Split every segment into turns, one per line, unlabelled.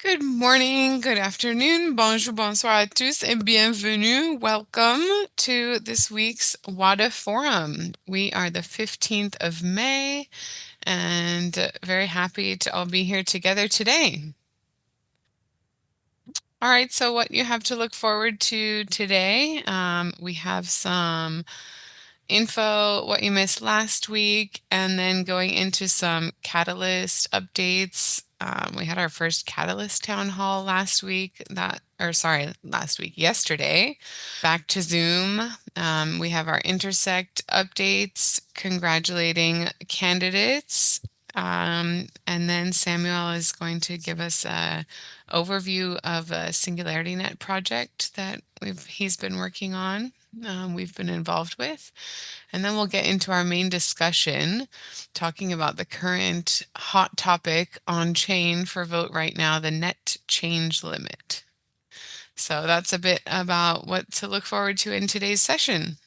Good morning, good afternoon, bonjour, bonsoir à tous, et bienvenue. Welcome to this week's Wada Forum. We are the 15th of May and very happy to all be here together today. All right, so what you have to look forward to today, we have some info, what you missed last week, and then going into some Catalyst updates. We had our first Catalyst town hall yesterday. Back to Zoom. We have our Intersect updates, congratulating candidates. And then Samuel is going to give us a overview of a SingularityNet project that he's been working on, we've been involved with. And then we'll get into our main discussion, talking about the current hot topic on chain for vote right now, the net change limit. So that's a bit about what to look forward to in today's session.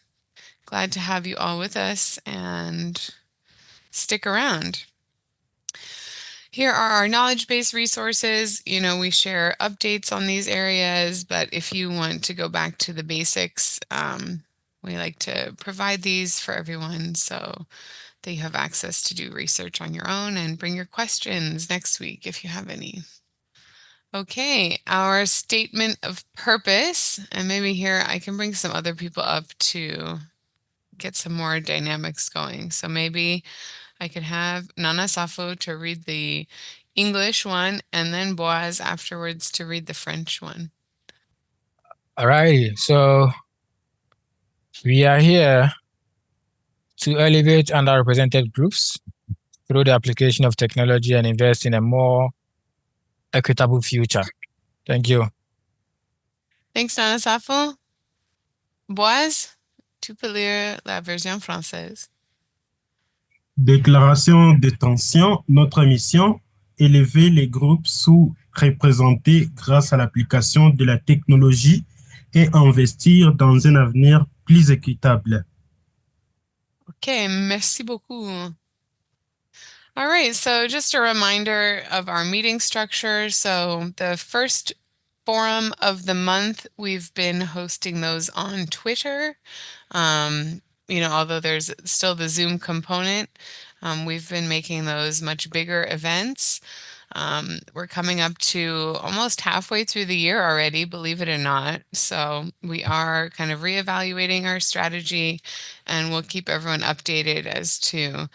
Glad to have you all with us and stick around. Here are our knowledge base resources. We share updates on these areas, but if you want to go back to the basics, we like to provide these for everyone so that you have access to do research on your own and bring your questions next week if you have any. Okay, our statement of purpose, and maybe here I can bring some other people up to get some more dynamics going. So maybe I could have Nana Safo to read the English one and then Boaz afterwards to read the French one.
All righty, so we are here to elevate underrepresented groups through the application of technology and invest in a more equitable future. Thank you.
Thanks, Nana Safo. Boaz, tu peux lire la version française.
Déclaration d'intention, notre mission, élever les groupes sous-représentés grâce à l'application de la technologie et investir dans un avenir plus équitable.
Okay, merci beaucoup. All right, so just a reminder of our meeting structure. So the first forum of the month, we've been hosting those on Twitter. Although there's still the Zoom component, we've been making those much bigger events. We're coming up to almost halfway through the year already, believe it or not. So we are kind of reevaluating our strategy, and we'll keep everyone updated as to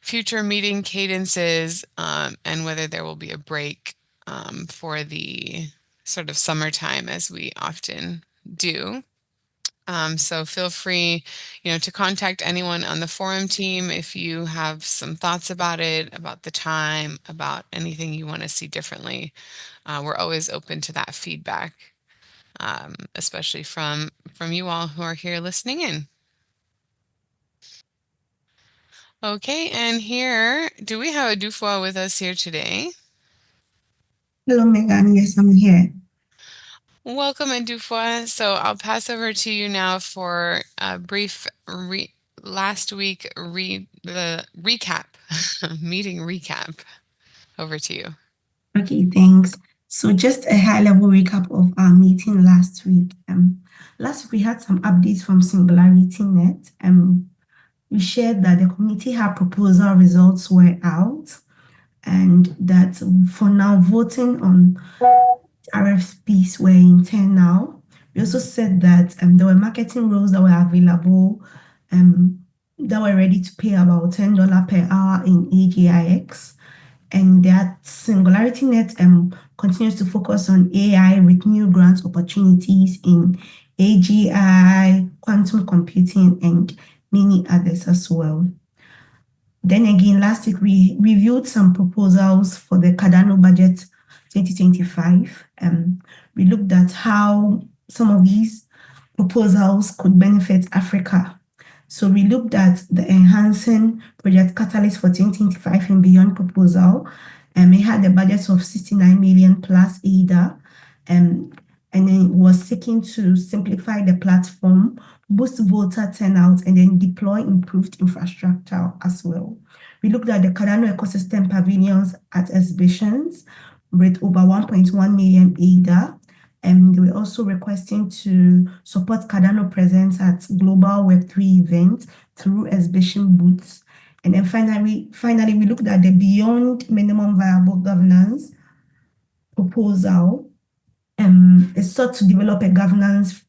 future meeting cadences and whether there will be a break for the sort of summertime as we often do. So feel free, to contact anyone on the forum team if you have some thoughts about it, about the time, about anything you want to see differently. We're always open to that feedback, especially from you all who are here listening in. Okay, and here, do we have a Dufwa with us here today?
Hello, Megan. Yes, I'm here.
Welcome, Dufwa. So I'll pass over to you now for a brief last week recap, meeting recap. Over to you.
Okay, thanks. So just a high-level recap of our meeting last week. Last week we had some updates from SingularityNet. We shared that the community had proposal results were out, and that for now voting on RFPs were internal. We also said that there were marketing roles that were available that were ready to pay about $10 per hour in AGIX, and that SingularityNet continues to focus on AI with new grant opportunities in AGI, quantum computing, and many others as well. Then again, last week we reviewed some proposals for the Cardano budget 2025. We looked at how some of these proposals could benefit Africa. So we looked at the Enhancing Project Catalyst for 2025 and Beyond proposal, and it had a budget of 69 million plus ADA, and then it was seeking to simplify the platform, boost voter turnout, and then deploy improved infrastructure as well. We looked at the Cardano ecosystem pavilions at exhibitions, with over 1.1 million ADA. They were also requesting to support Cardano presence at global Web3 events through exhibition booths. And then finally, we looked at the beyond minimum viable governance proposal. It sought to develop a governance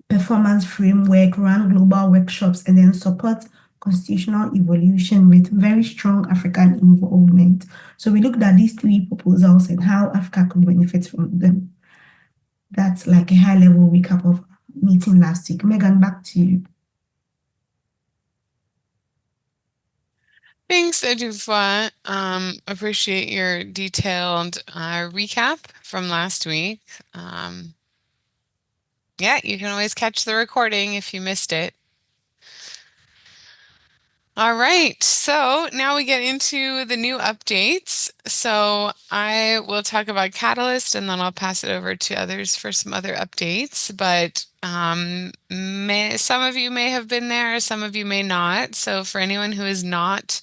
performance framework, run global workshops, and then support constitutional evolution with very strong African involvement. So we looked at these three proposals and how Africa could benefit from them. That's like a high-level recap of meeting last week. Megan, back to you.
Thanks, Edufa. Appreciate your detailed recap from last week. Yeah, you can always catch the recording if you missed it. All right, so now we get into the new updates. So I will talk about Catalyst and then I'll pass it over to others for some other updates. But some of you may have been there, some of you may not. So for anyone who is not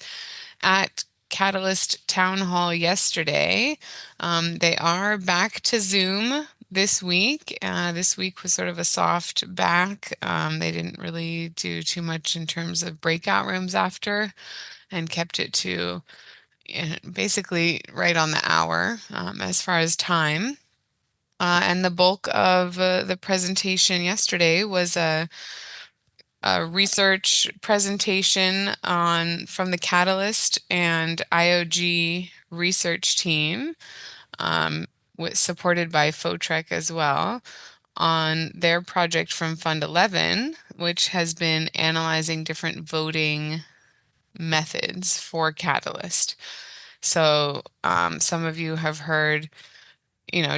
at Catalyst Town Hall yesterday, they are back to Zoom this week. This week was sort of a soft back. They didn't really do too much in terms of breakout rooms after and kept it to basically right on the hour as far as time. And the bulk of the presentation yesterday was a research presentation from the Catalyst and IOG research team, supported by Fotrec as well, on their project from Fund 11, which has been analyzing different voting methods for Catalyst. So some of you have heard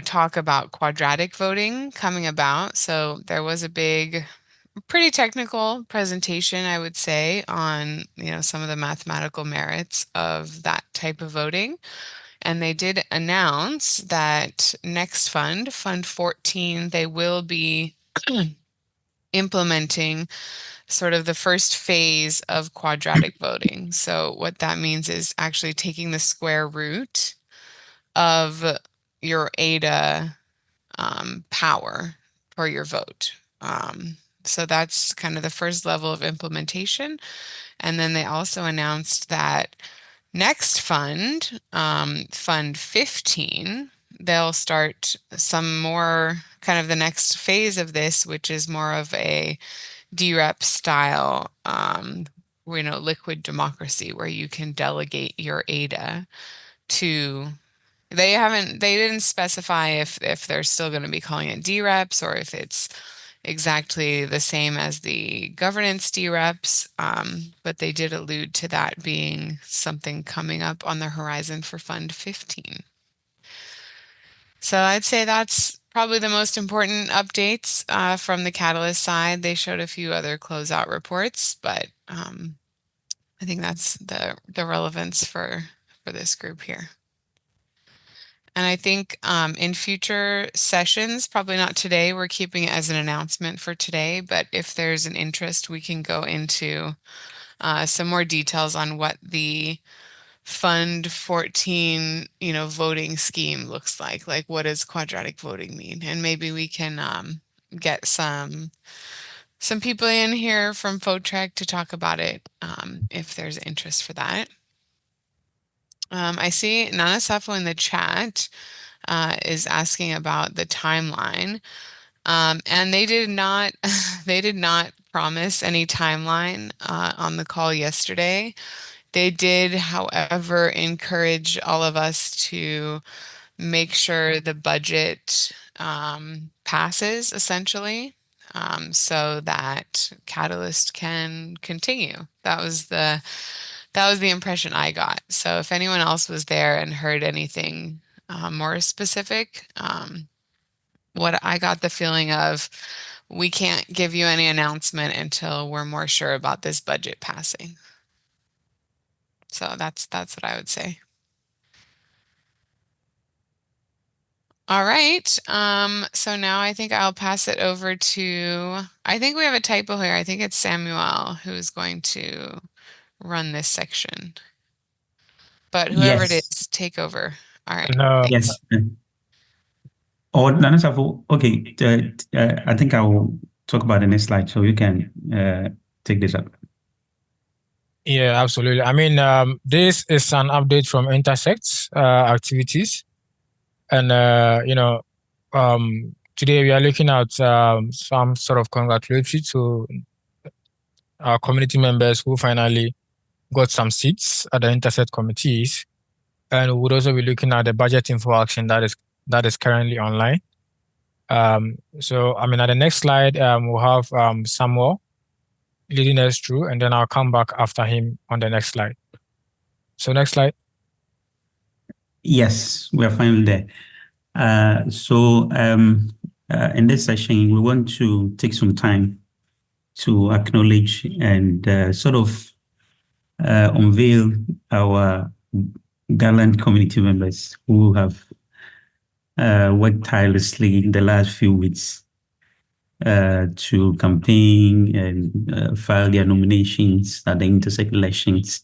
talk about quadratic voting coming about. So there was a pretty technical presentation, I would say, on some of the mathematical merits of that type of voting. And they did announce that next fund, Fund 14, they will be implementing sort of the first phase of quadratic voting. So what that means is actually taking the square root of your ADA power for your vote. So that's kind of the first level of implementation. And then they also announced that next fund, Fund 15, they'll start some more kind of the next phase of this, which is more of a DRep style, liquid democracy where you can delegate your ADA to. They didn't specify if they're still going to be calling it DReps or if it's exactly the same as the governance DReps, but they did allude to that being something coming up on the horizon for Fund 15. So I'd say that's probably the most important updates from the Catalyst side. They showed a few other closeout reports, but I think that's the relevance for this group here. And I think in future sessions, probably not today, we're keeping it as an announcement for today, but if there's an interest, we can go into some more details on what the Fund 14, voting scheme looks like. Like, what does quadratic voting mean? And maybe we can get some people in here from Fotrec to talk about it if there's interest for that. I see Nana Safo in the chat is asking about the timeline. And they did not promise any timeline on the call yesterday. They did, however, encourage all of us to make sure the budget passes essentially, so that Catalyst can continue. That was the impression I got. So if anyone else was there and heard anything more specific, what I got the feeling of, we can't give you any announcement until we're more sure about this budget passing. So that's what I would say. All right. So now I think I'll pass it over to, I think we have a typo here. I think it's Samuel who's going to run this section. But whoever it
Yes.
is, take over. All right.
No,
Yes. Or Nana Safo, okay. I think I will talk about the next slide, so you can take this up.
yeah, absolutely. I mean, this is an update from Intersect's activities, and today we are looking at some sort of congratulatory to our community members who finally got some seats at the Intersect committees, and we would also be looking at the budget info action that is currently online. So I mean, at the next slide, we'll have Samuel leading us through, and then I'll come back after him on the next slide. So next slide.
Yes, we are finally there. In this session, we want to take some time to acknowledge and sort of unveil our gallant community members who have worked tirelessly in the last few weeks to campaign and file their nominations at the Intersect elections.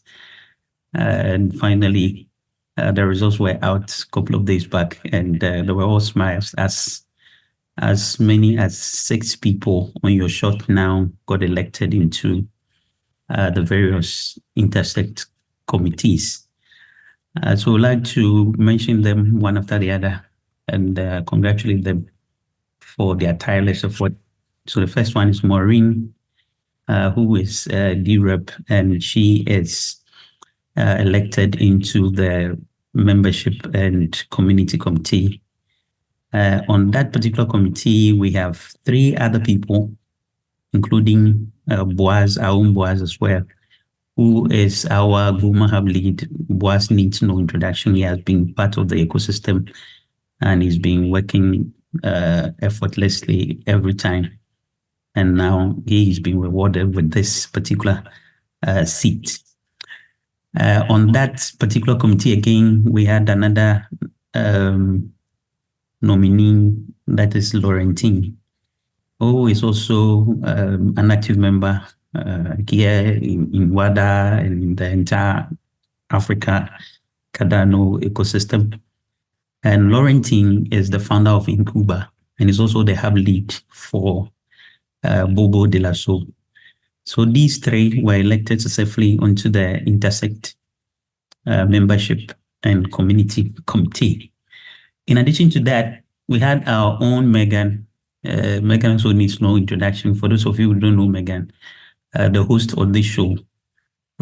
And finally, the results were out a couple of days back, and they were all smiles as many as 6 people on your shot now got elected into the various Intersect committees. So we'd like to mention them one after the other and congratulate them for their tireless effort. So the first one is Maureen, who is DRep, and she is elected into the membership and community committee. On that particular committee, we have 3 other people, including Boaz, our own Boaz as well, who is our Guma Hub lead. Boaz needs no introduction. He has been part of the ecosystem and he's been working effortlessly every time. And now he's been rewarded with this particular seat. On that particular committee, again, we had another nominee, that is Laurentine, who is also an active member here in Wada and in the entire Africa Cardano ecosystem. And Laurentine is the founder of Incuba and is also the hub lead for Bobo de la Soul. So these 3 were elected successfully onto the Intersect membership and community committee. In addition to that, we had our own Megan. Megan also needs no introduction. For those of you who don't know Megan, the host of this show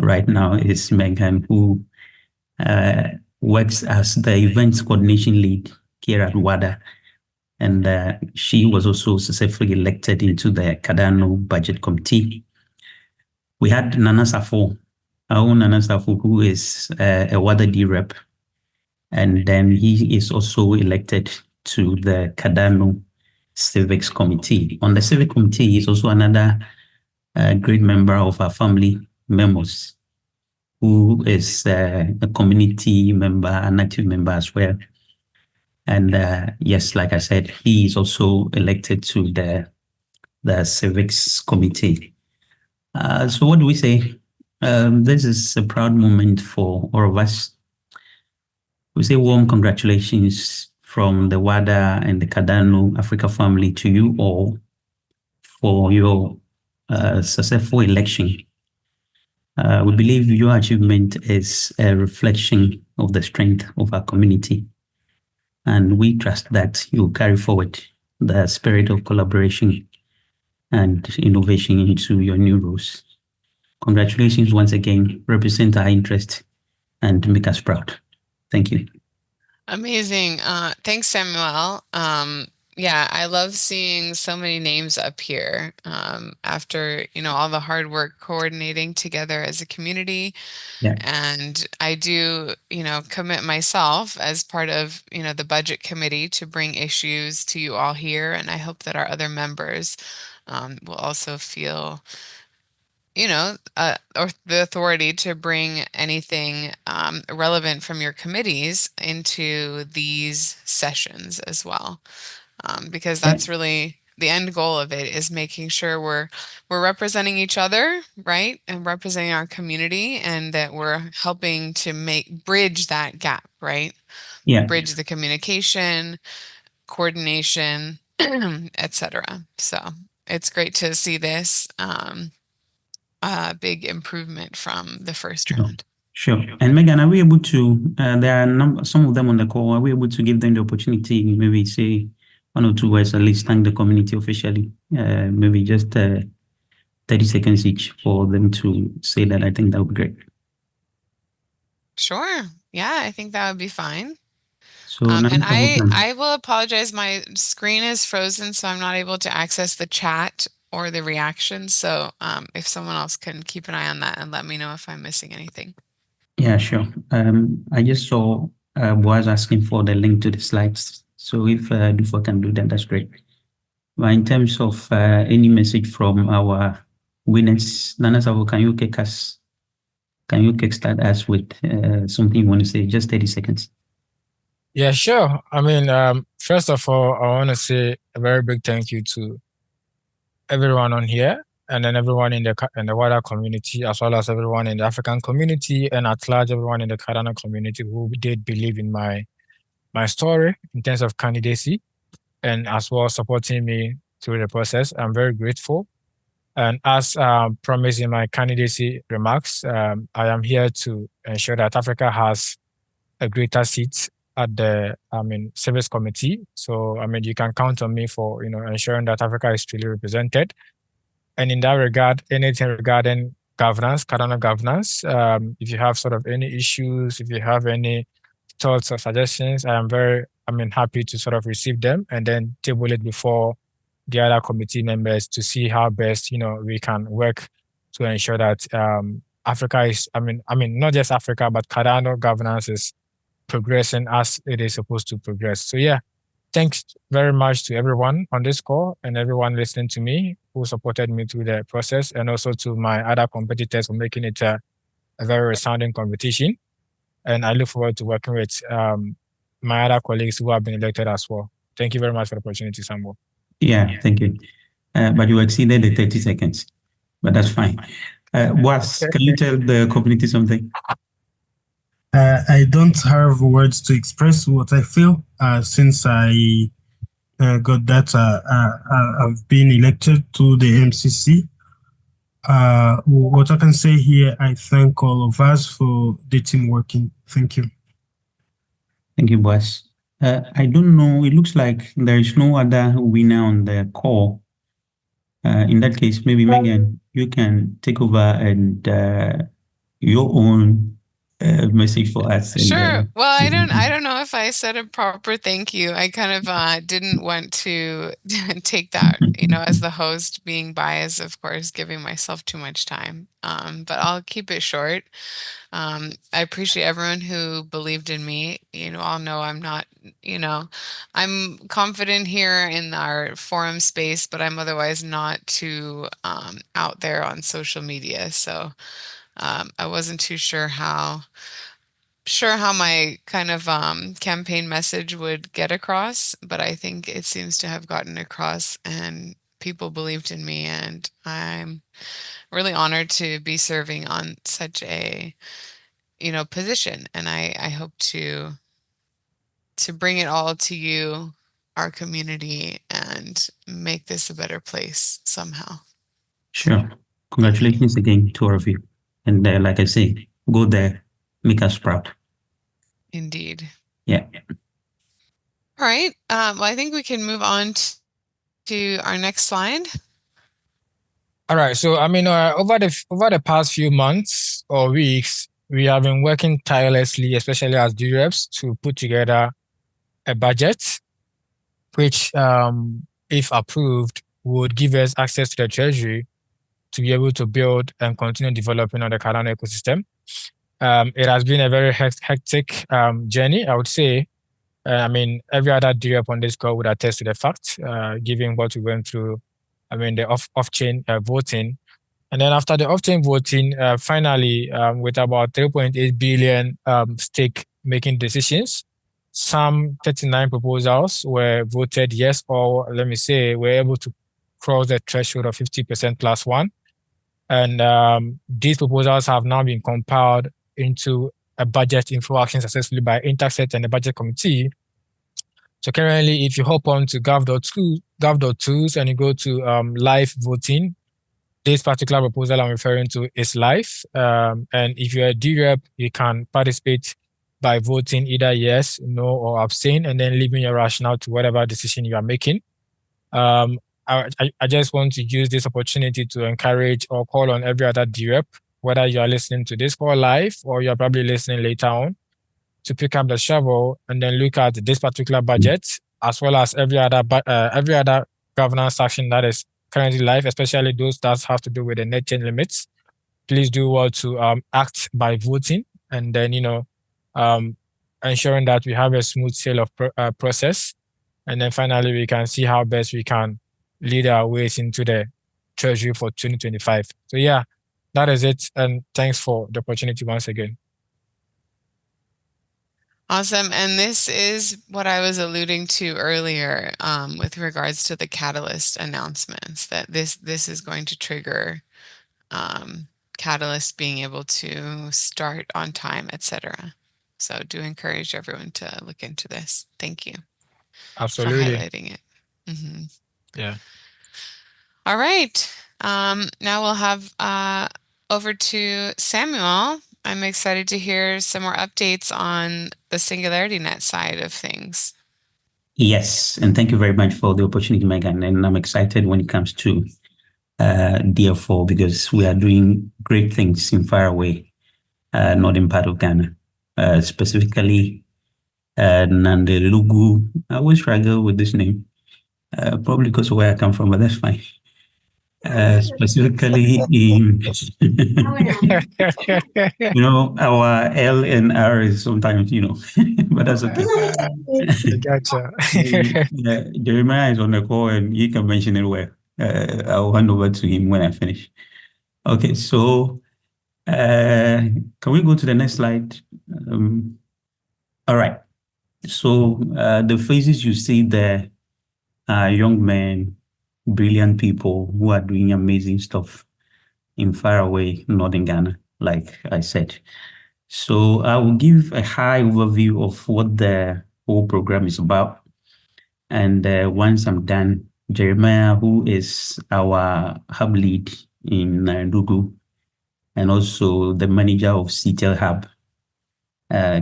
right now is Megan, who works as the events coordination lead here at Wada. And she was also successfully elected into the Cardano budget committee. We had Nana Safo, our own Nana Safo, who is a Wada DRep. And then he is also elected to the Cardano Civics Committee. On the Civic Committee, he's also another great member of our family, Memos, who is a community member, an active member as well. And yes, like I said, he is also elected to the Civics Committee. So what do we say? This is a proud moment for all of us. We say warm congratulations from the Wada and the Cardano Africa family to you all for your successful election. We believe your achievement is a reflection of the strength of our community. And we trust that you will carry forward the spirit of collaboration and innovation into your new roles. Congratulations once again, represent our interest and make us proud. Thank you.
Amazing. Thanks, Samuel. Yeah, I love seeing so many names up here after, all the hard work coordinating together as a community.
Yeah.
And I do, commit myself as part of, the budget committee to bring issues to you all here. And I hope that our other members will also feel or the authority to bring anything relevant from your committees into these sessions as well, because that's really the end goal of it, is making sure we're representing each other, right, and representing our community, and that we're helping to bridge that gap, right, bridge the communication, coordination, etc. So it's great to see this big improvement from the first round.
Sure. And Megan, are we able to, there are some of them on the call, are we able to give them the opportunity, maybe say 1 or 2 words, at least thank the community officially, maybe just 30 seconds each for them to say that? I think that would be great.
Sure. Yeah, I think that would be fine.
So
and I will apologize. My screen is frozen, so I'm not able to access the chat or the reactions. So if someone else can keep an eye on that and let me know if I'm missing anything.
Yeah, sure. I just saw Boaz asking for the link to the slides. So if Dufo can do that, that's great. But in terms of any message from our winners, Nana Savo, can you kickstart us with something you want to say? Just 30 seconds.
Yeah, sure. I mean, first of all, I want to say a very big thank you to everyone on here, and then everyone in the Wada community, as well as everyone in the African community, and at large, everyone in the Cardano community who did believe in my story in terms of candidacy, and as well supporting me through the process. I'm very grateful. And as promised in my candidacy remarks, I am here to ensure that Africa has a greater seat at the service committee. So you can count on me for ensuring that Africa is truly represented. And in that regard, anything regarding governance, Cardano governance, if you have sort of any issues, if you have any thoughts or suggestions, I am happy to sort of receive them and then table it before the other committee members to see how best we can work to ensure that Africa is not just Africa, but Cardano governance is progressing as it is supposed to progress. So yeah, thanks very much to everyone on this call and everyone listening to me who supported me through the process, and also to my other competitors for making it a very resounding competition. And I look forward to working with my other colleagues who have been elected as well. Thank you very much for the opportunity, Samuel.
Yeah, thank you. But you exceeded the 30 seconds, but that's fine. Boaz, can you tell the community something?
I don't have words to express what I feel since I got that I've been elected to the MCC. What I can say here, I thank all of us for the team working. Thank you.
Thank you, Boaz. I don't know, it looks like there is no other winner on the call. In that case, maybe Megan, you can take over and your own message for us.
Sure. Well, I don't know if I said a proper thank you. I kind of didn't want to take that, as the host, being biased, of course, giving myself too much time. But I'll keep it short. I appreciate everyone who believed in me. I'll know I'm not, I'm confident here in our forum space, but I'm otherwise not too out there on social media. So I wasn't too sure how my kind of campaign message would get across, but I think it seems to have gotten across, and people believed in me, and I'm really honored to be serving on such a position, and I hope to bring it all to you, our community, and make this a better place somehow.
Sure. Congratulations again to all of you. And like I say, go there, make us proud.
Indeed.
Yeah.
All right. Well, I think we can move on to our next slide.
All right. So, over the past few months or weeks, we have been working tirelessly, especially as DReps, to put together a budget, which, if approved, would give us access to the treasury to be able to build and continue developing on the Cardano ecosystem. It has been a very hectic journey, I would say. Every other DRep on this call would attest to the fact, given what we went through, the off-chain voting. And then after the off-chain voting, finally, with about 3.8 billion stake making decisions, some 39 proposals were voted yes, or let me say, were able to cross the threshold of 50% plus one. And these proposals have now been compiled into a budget info action successfully by Interset and the budget committee. So currently, if you hop on to gov.tools and you go to live voting, this particular proposal I'm referring to is live. And if you're a DRep, you can participate by voting either yes, no, or abstain, and then leaving your rationale to whatever decision you are making. I just want to use this opportunity to encourage or call on every other DRep, whether you are listening to this call live or you're probably listening later on, to pick up the shovel and then look at this particular budget, as well as every other governance action that is currently live, especially those that have to do with the net change limits. Please do well to act by voting, and then ensuring that we have a smooth sale of process, and then finally we can see how best we can lead our ways into the treasury for 2025. So yeah, that is it, and thanks for the opportunity once again.
Awesome. And this is what I was alluding to earlier with regards to the Catalyst announcements, that this is going to trigger Catalyst being able to start on time, etc. So do encourage everyone to look into this. Thank you.
Absolutely.
For highlighting it. Mm-hmm.
Yeah.
All right. Now we'll have over to Samuel. I'm excited to hear some more updates on the SingularityNet side of things.
Yes, and thank you very much for the opportunity, Megan. And I'm excited when it comes to DF4 because we are doing great things in faraway northern part of Ghana, specifically Nandelugu. I always struggle with this name, probably because of where I come from, but that's fine. Specifically in, our L and R is sometimes, but that's okay.
Gotcha.
Jeremiah is on the call and he can mention it well. I'll hand over to him when I finish. Okay, so can we go to the next slide? All right. So the faces you see there are young men, brilliant people who are doing amazing stuff in faraway northern Ghana, like I said. So I will give a high overview of what the whole program is about. And once I'm done, Jeremiah, who is our hub lead in Ndugu, and also the manager of CTEL Hub,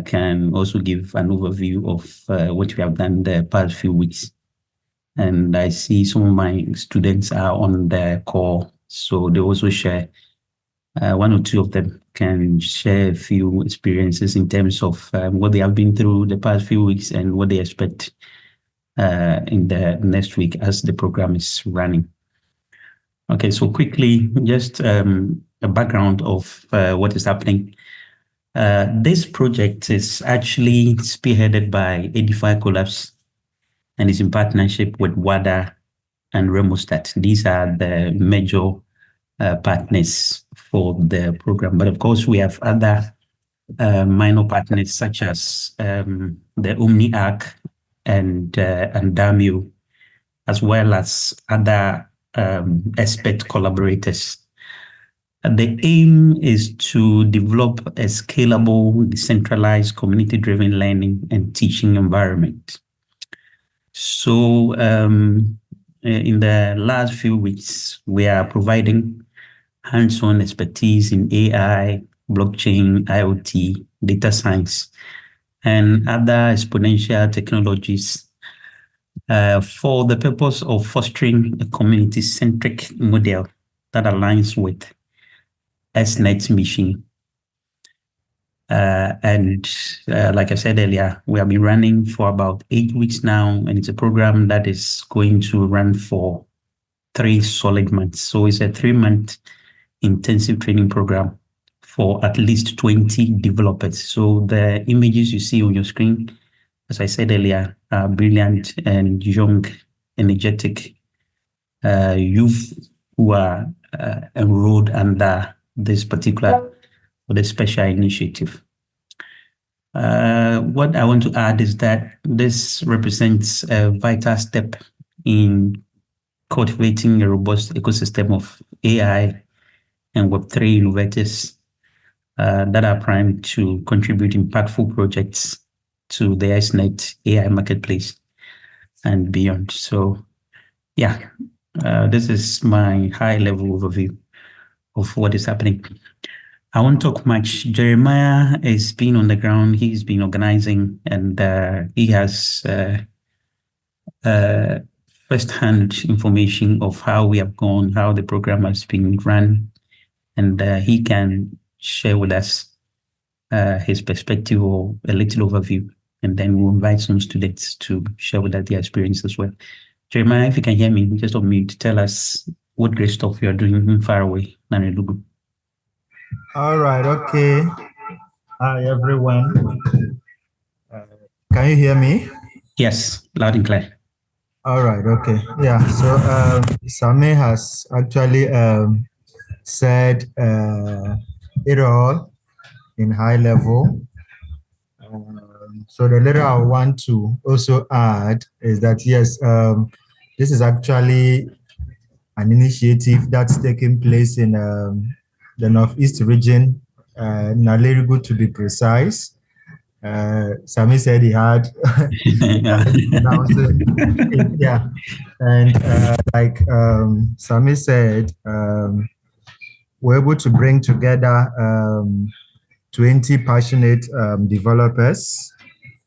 can also give an overview of what we have done the past few weeks. And I see some of my students are on the call, so they also share. One or two of them can share a few experiences in terms of what they have been through the past few weeks and what they expect in the next week as the program is running. Okay, so quickly, just a background of what is happening. This project is actually spearheaded by Edify Collabs and is in partnership with Wada and Remostat. These are the major partners for the program. But of course, we have other minor partners such as the OmniArc and Damio, as well as other expert collaborators. The aim is to develop a scalable, decentralized, community-driven learning and teaching environment. So in the last few weeks, we are providing hands-on expertise in AI, blockchain, IoT, data science, and other exponential technologies for the purpose of fostering a community-centric model that aligns with SNET's mission. Like I said earlier, we have been running for about 8 weeks now, and it's a program that is going to run for 3 solid months. So it's a 3-month intensive training program for at least 20 developers. So the images you see on your screen, as I said earlier, are brilliant and young, energetic youth who are enrolled under this particular for the special initiative. What I want to add is that this represents a vital step in cultivating a robust ecosystem of AI and Web3 innovators that are primed to contribute impactful projects to the SNET AI marketplace and beyond. So, yeah, this is my high-level overview of what is happening. I won't talk much. Jeremiah has been on the ground. He's been organizing, and he has first-hand information of how we have gone, how the program has been run, and he can share with us his perspective or a little overview, and then we'll invite some students to share with us their experience as well. Jeremiah, if you can hear me, just unmute. Tell us what great stuff you are doing far away, Nanelugu.
All right, okay. Hi, everyone. Can you hear me?
Yes, loud and clear.
All right, okay. Yeah, so Sami has actually said it all in high level. So the little I want to also add is that, yes, this is actually an initiative that's taking place in the Northeast region, Nalerigu to be precise. Sami said he had yeah, and like Sami said, we're able to bring together 20 passionate developers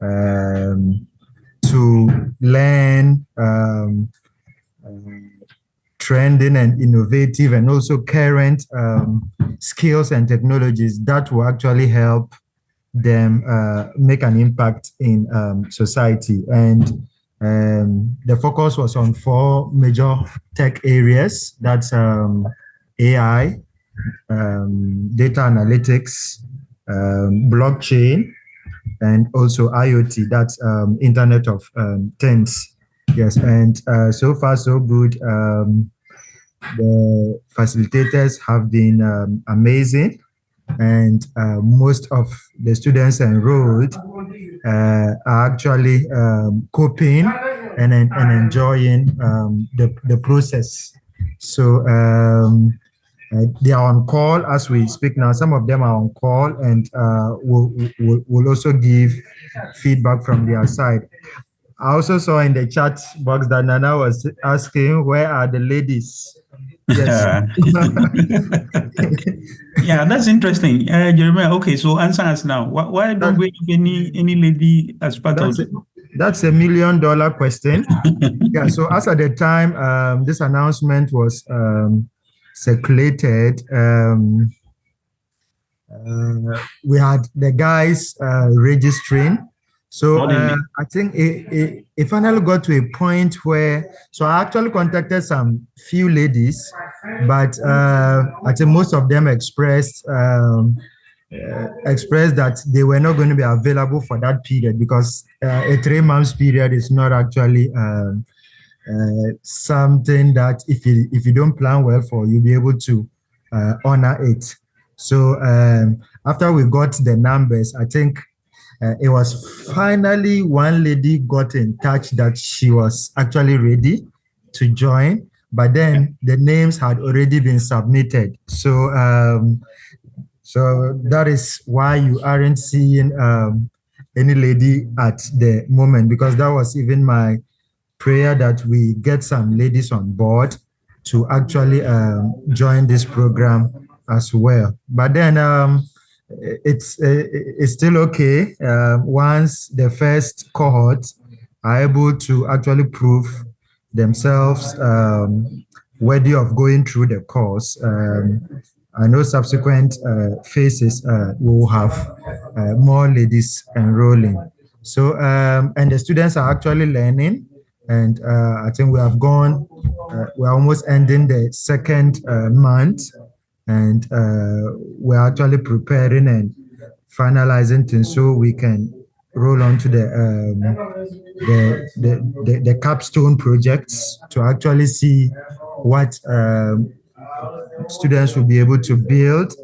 to learn trending and innovative and also current skills and technologies that will actually help them make an impact in society. And the focus was on 4 major tech areas. That's AI, data analytics, blockchain, and also IoT, that's Internet of Things. Yes, and so far so good. The facilitators have been amazing, and most of the students enrolled are actually coping and enjoying the process. So they are on call as we speak now. Some of them are on call, and will also give feedback from their side. I also saw in the chat box that Nana was asking, where are the ladies? Yes.
Yeah, that's interesting. Jeremiah, okay, so answer us now. Why don't we have any lady as part of it?
That's $1 million question. Yeah, so as at the time this announcement was circulated, we had the guys registering. So I think it finally got to a point where, so I actually contacted some few ladies, but I think most of them expressed that they were not going to be available for that period because a 3 months period is not actually something that if you don't plan well for, you'll be able to honor it. So after we got the numbers, I think it was finally one lady got in touch that she was actually ready to join, but then the names had already been submitted. So so that is why you aren't seeing any lady at the moment, because that was even my prayer that we get some ladies on board to actually join this program as well. But then it's still okay once the first cohort are able to actually prove themselves worthy of going through the course. I know subsequent phases will have more ladies enrolling. So and the students are actually learning, and I think we have gone. We're almost ending the second month. And we're actually preparing and finalizing things so we can roll on to the capstone projects to actually see what students will be able to build.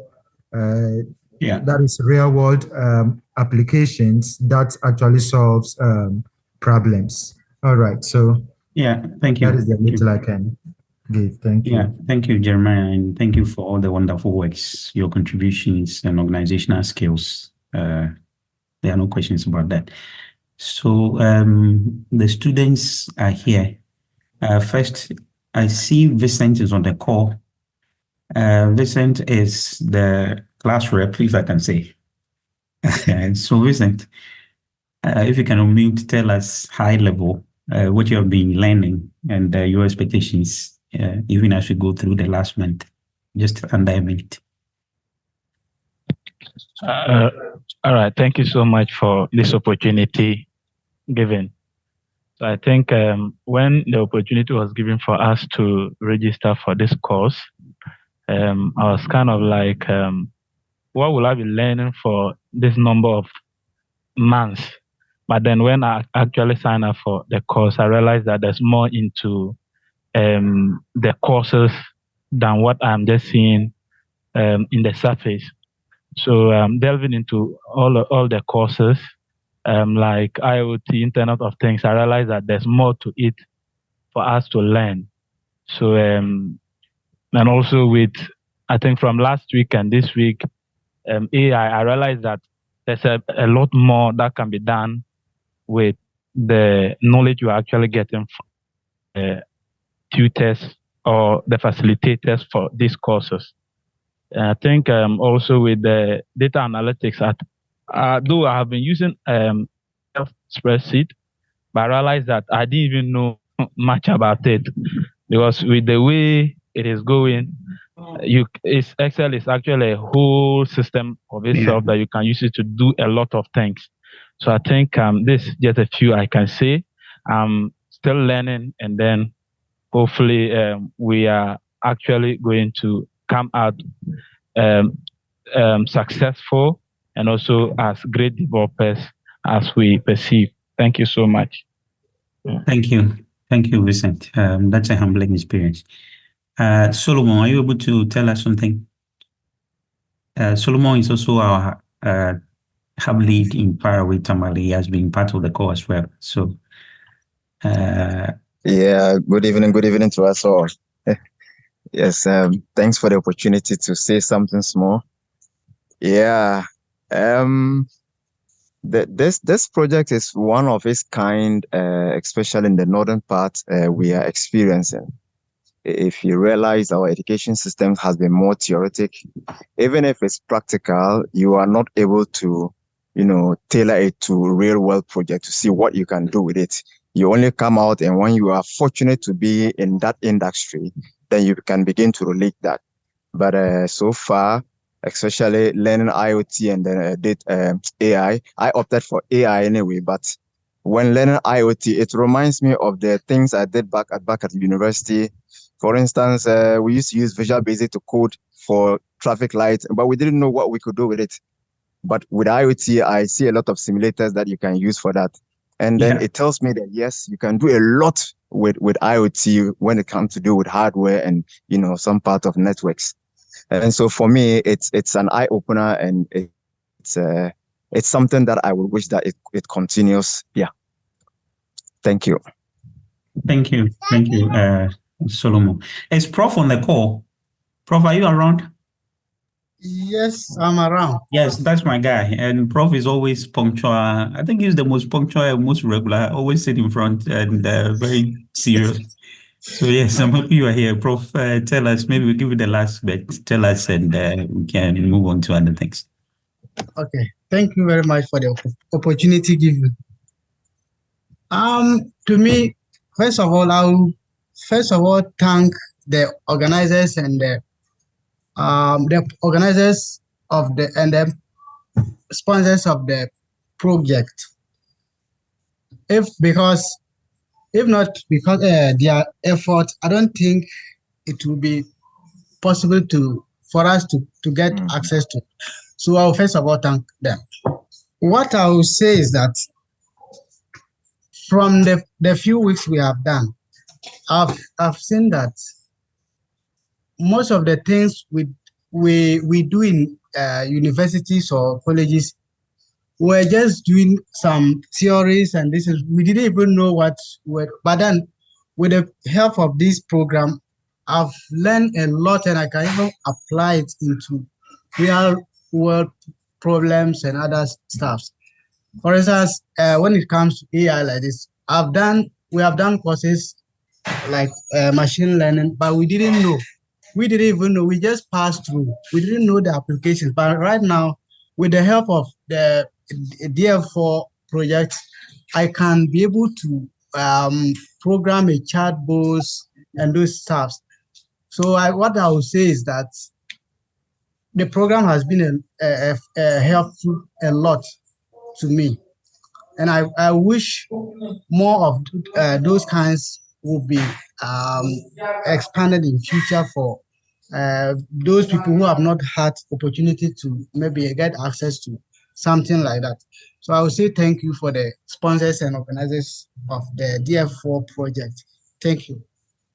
That is real world applications that actually solves problems. All right, so
yeah, thank you.
That is the little I can. give. Thank you.
Yeah, thank you, Jeremiah, and thank you for all the wonderful works, your contributions, and organizational skills. There are no questions about that. So the students are here. First, I see Vincent is on the call. Vincent is the class rep, if I can say. So Vincent, if you can unmute, tell us high level what you have been learning and your expectations, even as we go through the last month, just under a minute.
All right. Thank you so much for this opportunity given. So I think when the opportunity was given for us to register for this course, I was kind of like, what will I be learning for this number of months? But then when I actually signed up for the course, I realized that there's more into the courses than what I'm just seeing in the surface. So delving into all the courses, like IoT, Internet of Things, I realized that there's more to it for us to learn. So and also with, I think from last week and this week, AI, I realized that there's a lot more that can be done with the knowledge you're actually getting from tutors or the facilitators for these courses. And I think also with the data analytics, though I have been using spreadsheet, but I realized that I didn't even know much about it, because with the way it is going, Excel is actually a whole system of itself that you can use it to do a lot of things. So I think this is just a few I can say. I'm still learning, and then hopefully we are actually going to come out successful and also as great developers as we perceive. Thank you so much.
Thank you. Thank you, Vincent. That's a humbling experience. Solomon, are you able to tell us something? Solomon is also our hub lead in Faraway Tamale. He has been part of the call as well. So,
yeah, good evening to us all. Yes, thanks for the opportunity to say something small. Yeah, this project is one of its kind, especially in the northern part we are experiencing. If you realize our education system has been more theoretic, even if it's practical, you are not able to, tailor it to real world project to see what you can do with it. You only come out, and when you are fortunate to be in that industry, then you can begin to relate that. But so far, especially learning IoT and then AI, I opted for AI anyway. But when learning IoT, it reminds me of the things I did back at university. For instance, we used to use Visual Basic to code for traffic lights, but we didn't know what we could do with it. But with IoT, I see a lot of simulators that you can use for that. And then it tells me that, yes, you can do a lot with IoT when it comes to do with hardware and, some part of networks. And so for me, it's an eye opener, and it's something that I would wish that it continues. Yeah. Thank you.
Thank you. Thank you, Solomon. Is Prof on the call? Prof, are you around?
Yes, I'm around.
Yes, that's my guy. And Prof is always punctual. I think he's the most punctual and most regular, always sit in front and very serious. So yes, I'm happy you are here. Prof, tell us, maybe we'll give you the last bit. Tell us, and we can move on to other things.
Okay, thank you very much for the opportunity given. To me, first of all, I'll thank the organizers and the organizers of the sponsors of the project. If not because their effort, I don't think it will be possible for us to get access to. So I'll first of all thank them. What I will say is that from the few weeks we have done, I've seen that most of the things we do in universities or colleges, we're just doing some theories, and we didn't even know but then with the help of this program, I've learned a lot, and I can even apply it into real world problems and other stuff. For instance, when it comes to AI like this, we have done courses like machine learning, but we didn't know. We didn't even know. We just passed through. We didn't know the applications. But right now, with the help of the DF4 project, I can be able to program a chatbot and those stuff. So what I would say is that the program has been helpful a lot to me. And I wish more of those kinds will be expanded in future for those people who have not had opportunity to maybe get access to something like that. So I would say thank you for the sponsors and organizers of the DF4 project. Thank you.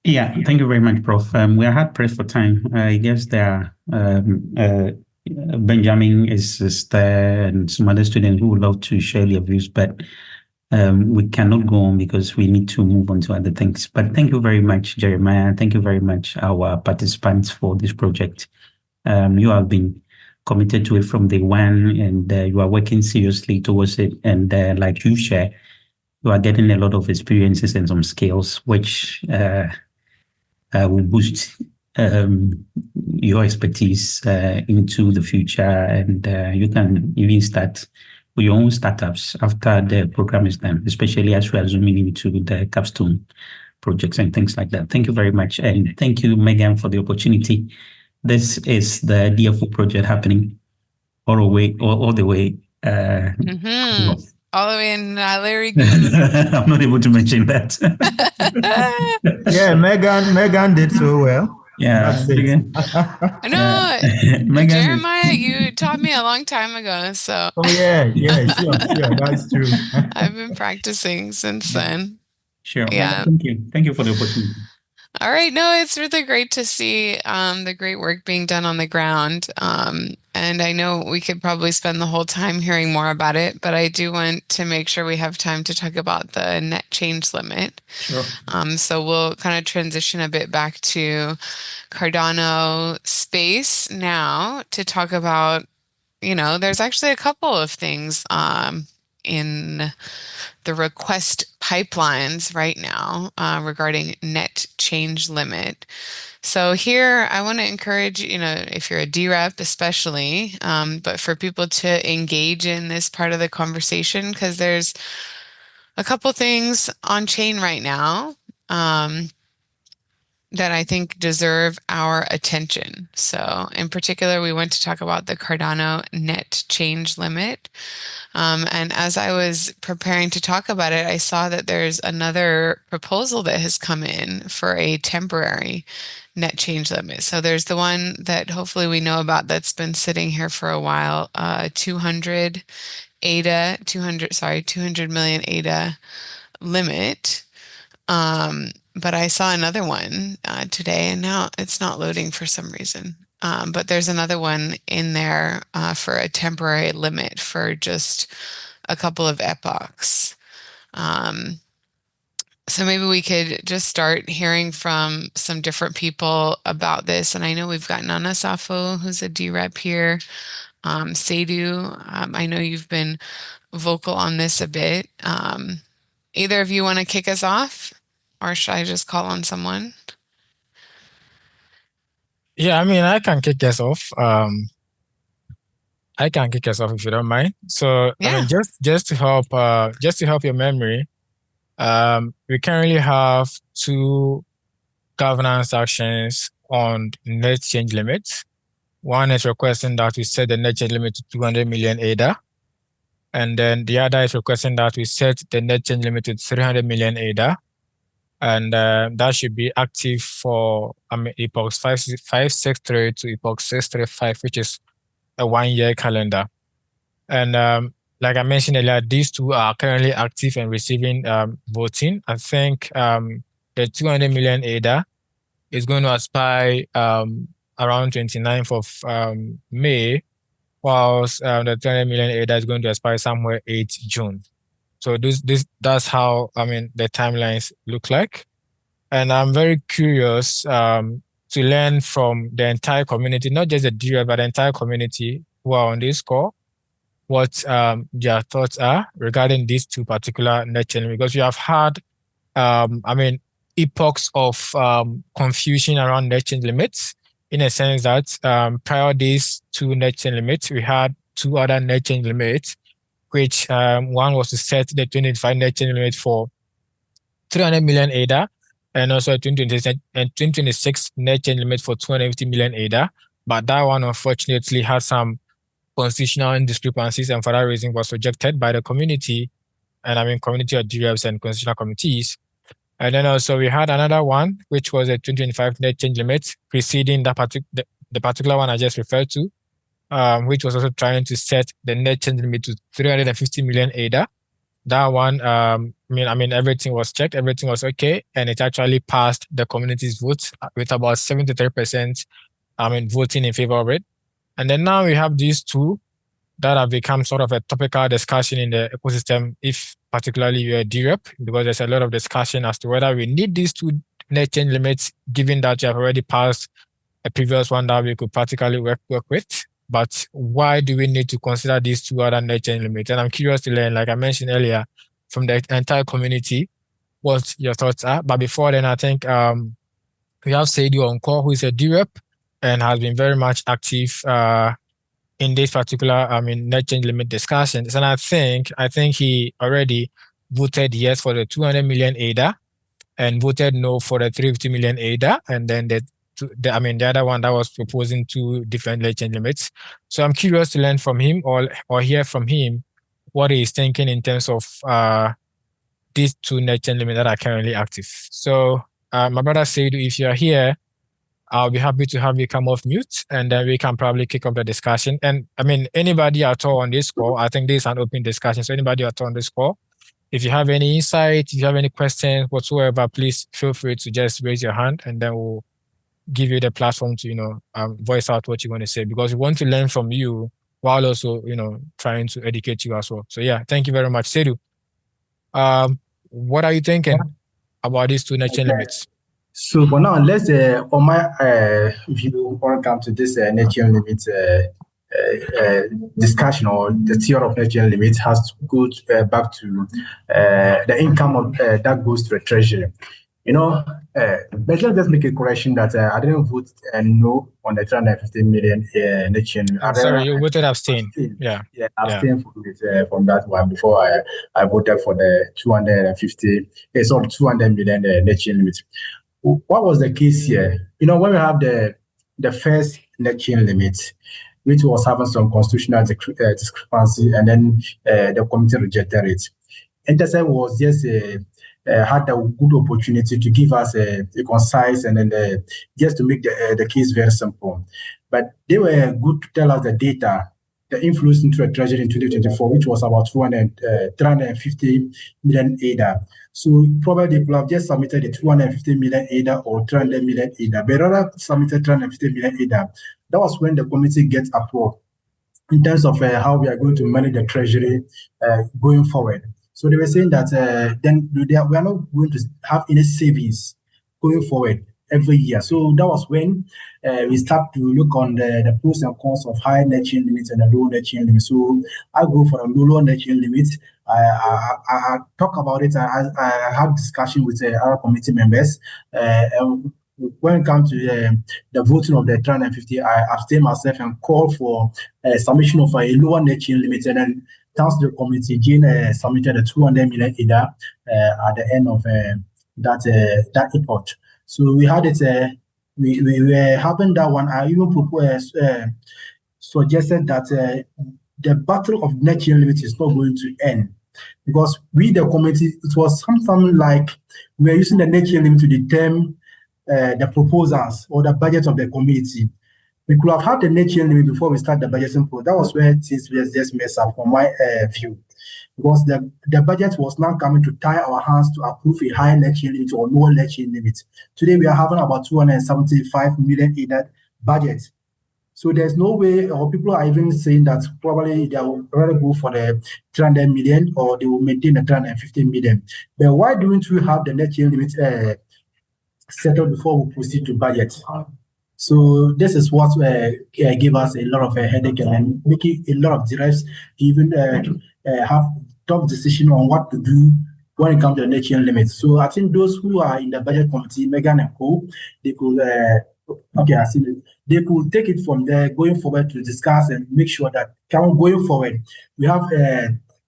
Yeah, thank you very much, Prof. We are hard pressed for time. I guess there are Benjamin is there and some other students who would love to share their views, but we cannot go on because we need to move on to other things. But thank you very much, Jeremiah. Thank you very much, our participants, for this project. You have been committed to it from day one, and you are working seriously towards it. And like you share, you are getting a lot of experiences and some skills, which will boost your expertise into the future, and you can even start with your own startups after the program is done, especially as we are zooming into the capstone projects and things like that. Thank you very much. And thank you, Megan, for the opportunity. This is the DFO project happening all the way. All the way
in Larry Good.
I'm not able to mention that.
Yeah, Megan did so well.
Yeah,
I know. Jeremiah, you taught me a long time ago, so.
Oh yeah, sure, that's true.
I've been practicing since then.
Sure.
Yeah.
Thank you for the opportunity.
All right. No, it's really great to see the great work being done on the ground. And I know we could probably spend the whole time hearing more about it, but I do want to make sure we have time to talk about the net change limit.
Sure.
So we'll kind of transition a bit back to Cardano space now to talk about, there's actually a couple of things in the request pipelines right now regarding net change limit. So here I want to encourage, if you're a DRep especially, but for people to engage in this part of the conversation, because there's a couple things on chain right now that I think deserve our attention. So in particular, we want to talk about the Cardano net change limit. And as I was preparing to talk about it, I saw that there's another proposal that has come in for a temporary net change limit. So there's the one that hopefully we know about that's been sitting here for a while, 200 million ADA limit. But I saw another one today, and now it's not loading for some reason. But there's another one in there for a temporary limit for just a couple of epochs. So maybe we could just start hearing from some different people about this. And I know we've got Nana Safo, who's a DRep here. Sadhu, I know you've been vocal on this a bit. Either of you want to kick us off? Or should I just call on someone?
Yeah, I can kick us off. I can kick us off if you don't mind. So,
yeah.
Just to help your memory, we currently have 2 governance actions on net change limits. One is requesting that we set the net change limit to 200 million ADA, and then the other is requesting that we set the net change limit to 300 million ADA. And that should be active for epochs 563 to epoch 635, which is a 1-year calendar. And like I mentioned earlier, these 2 are currently active and receiving voting. I think the 200 million ADA is going to expire around 29th of May, whilst the 200 million ADA is going to expire somewhere 8 June. So that's how the timelines look like. And I'm very curious to learn from the entire community, not just the DRep, but the entire community who are on this call, what their thoughts are regarding these two particular net chain limits. Because we have had, epochs of confusion around net chain limits, in a sense that prior these two net chain limits, we had two other net chain limits, which one was to set the 2025 net chain limit for 300 million ADA, and also a 2026 net chain limit for 250 million ADA. But that one unfortunately had some constitutional discrepancies, and for that reason was rejected by the community, and community of DReps and constitutional committees. And then also we had another one, which was a 2025 net change limit preceding that the particular one I just referred to, which was also trying to set the net change limit to 350 million ADA. That one, everything was checked, everything was okay, and it actually passed the community's vote with about 73%, voting in favor of it. And then now we have these two that have become sort of a topical discussion in the ecosystem, if particularly you're a DRep, because there's a lot of discussion as to whether we need these two net change limits, given that you have already passed a previous one that we could practically work with. But why do we need to consider these two other net chain limits? And I'm curious to learn, like I mentioned earlier, from the entire community, what your thoughts are. But before then, I think we have Saidu on call, who is a DRep and has been very much active in this particular net change limit discussions. And I think he already voted yes for the 200 million ADA and voted no for the 350 million ADA, and then the other one that was proposing two different net change limits. So I'm curious to learn from him or hear from him what he's thinking in terms of these two net change limits that are currently active. So my brother Saidu, if you're here, I'll be happy to have you come off mute, and then we can probably kick off the discussion. And anybody at all on this call, I think this is an open discussion. So anybody at all on this call, if you have any insight, if you have any questions whatsoever, please feel free to just raise your hand, and then we'll give you the platform to, voice out what you want to say, because we want to learn from you while also, trying to educate you as well. So yeah, thank you very much. Saidu, what are you thinking about these two net chain limits?
So for now, let's on my view, when it comes to this net chain limit discussion, or the theory of net chain limit, has to go back to the income of that goes to the treasury. But let's just make a correction that I didn't vote no on the 350 million net chain.
Sorry, you voted abstain. Yeah,
abstain from that one before I voted for the 200 million net chain limit. What was the case here? When we have the first net chain limit, which was having some constitutional discrepancy, and then the committee rejected it. Intercept was just had a good opportunity to give us a concise and then just to make the case very simple. But they were good to tell us the data, the influence into the treasury in 2024, which was about 350 million ADA. So probably they could have just submitted the 250 million ADA or 300 million ADA, but rather submitted 350 million ADA. That was when the committee gets approved in terms of how we are going to manage the treasury going forward. So they were saying that then we are not going to have any savings going forward every year. So that was when we start to look on the pros and cons of high net chain limits and the low net chain limits. So I go for a low net chain limit. I talk about it. I have discussion with our committee members. When it comes to the voting of the 350, I abstain myself and call for submission of a lower net chain limit. And then thanks to the committee, Jane submitted a 200 million ADA at the end of that report. So we had it. We were having that one. I even proposed, suggested that the battle of net chain limit is not going to end, because we, the committee, it was something like we are using the net chain limit to determine the proposals or the budget of the committee. We could have had the net chain limit before we start the budgeting process. That was where things were just messed up from my view, because the budget was now coming to tie our hands to approve a higher net chain limit or lower net chain limit. Today we are having about 275 million in that budget. So there's no way, or people are even saying that probably they will rather go for the 300 million or they will maintain the 350 million. But why don't we have the net chain limit settled before we proceed to budget. So this is what gave us a lot of headache and making a lot of DReps even have tough decision on what to do when it comes to the net change limit. So I think those who are in the budget committee, Megan and Co, they could I see it. They could take it from there going forward to discuss and make sure that going forward we have